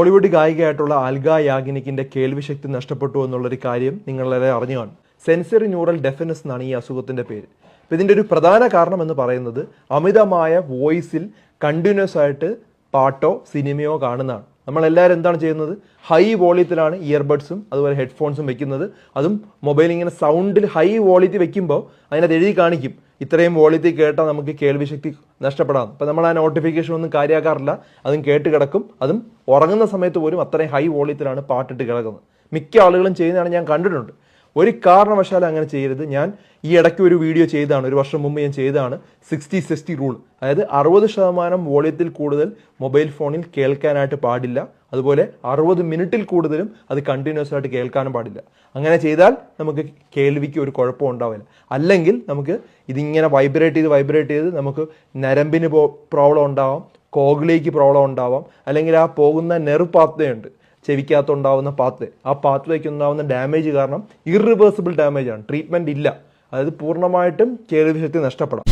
Bollywood ഗായികയായിട്ടുള്ള alga യാഗ്നിക്കിന്റെ കേൾവിശക്തി നഷ്ടപ്പെട്ടു എന്നുള്ളൊരു കാര്യം നിങ്ങളെല്ലാം അറിഞ്ഞു കാണും. സെൻസറി ന്യൂറൽ ഡെഫനസ് എന്നാണ് ഈ അസുഖത്തിന്റെ പേര്. അപ്പോൾ ഇതിന്റെ ഒരു പ്രധാന കാരണം എന്ന് പറയുന്നത് അമിതമായ വോയിസിൽ കണ്ടിന്യൂസ് ആയിട്ട് പാട്ടോ സിനിമയോ കാണുന്നതാണ്. നമ്മളെല്ലാവരും എന്താണ് ചെയ്യുന്നത്? ഹൈ വോളിയത്തിലാണ് ഇയർബഡ്സും അതുപോലെ ഹെഡ്ഫോൺസും വെക്കുന്നത്. അതും മൊബൈൽ ഇങ്ങനെ സൗണ്ടിൽ ഹൈ വോളിയത്തിൽ വെക്കുമ്പോൾ അതിനകത്ത് എഴുതി കാണിക്കും ഇത്രയും വോളിയത്തിൽ കേട്ടാൽ നമുക്ക് കേൾവിശക്തി നഷ്ടപ്പെടാം. അപ്പം നമ്മൾ ആ നോട്ടിഫിക്കേഷൻ ഒന്നും കാര്യമാക്കാറില്ല, അതും കേട്ട് കിടക്കും. അതും ഉറങ്ങുന്ന സമയത്ത് പോലും അത്രയും ഹൈ വോളിയത്തിലാണ് പാട്ടിട്ട് കിടക്കുന്നത്. മിക്ക ആളുകളും ചെയ്യുന്നതാണ് ഞാൻ കണ്ടിട്ടുണ്ട്. ഒരു കാരണവശാലും അങ്ങനെ ചെയ്യരുത്. ഞാൻ ഈ ഇടയ്ക്ക് ഒരു വീഡിയോ ചെയ്തതാണ്, ഒരു വർഷം മുമ്പ് ഞാൻ ചെയ്തതാണ് 60-60 റൂൾ. അതായത് 60% വോളിയത്തിൽ കൂടുതൽ മൊബൈൽ ഫോണിൽ കേൾക്കാനായിട്ട് പാടില്ല. അതുപോലെ 60 മിനിറ്റിൽ കൂടുതലും അത് കണ്ടിന്യൂസ് ആയിട്ട് കേൾക്കാനും പാടില്ല. അങ്ങനെ ചെയ്താൽ നമുക്ക് കേൾവിക്ക് ഒരു കുഴപ്പം ഉണ്ടാവില്ല. അല്ലെങ്കിൽ നമുക്ക് ഇതിങ്ങനെ വൈബ്രേറ്റ് ചെയ്ത് നമുക്ക് നരമ്പിന് പ്രോബ്ലം ഉണ്ടാവാം, കോഗ്ലിക്ക് പ്രോബ്ലം ഉണ്ടാവാം, അല്ലെങ്കിൽ ആ പോകുന്ന നെർവ് പാത്വേ ഉണ്ട്, ചെവിക്കകത്തുണ്ടാവുന്ന പാത്വേ, ആ പാത്വേക്ക് ഉണ്ടാവുന്ന ഡാമേജ് കാരണം ഇറിവേഴ്സിബിൾ ഡാമേജ് ആണ്. ട്രീറ്റ്മെൻറ്റ് ഇല്ല. അതായത് പൂർണ്ണമായിട്ടും കേൾവിശക്തി നഷ്ടപ്പെടാം.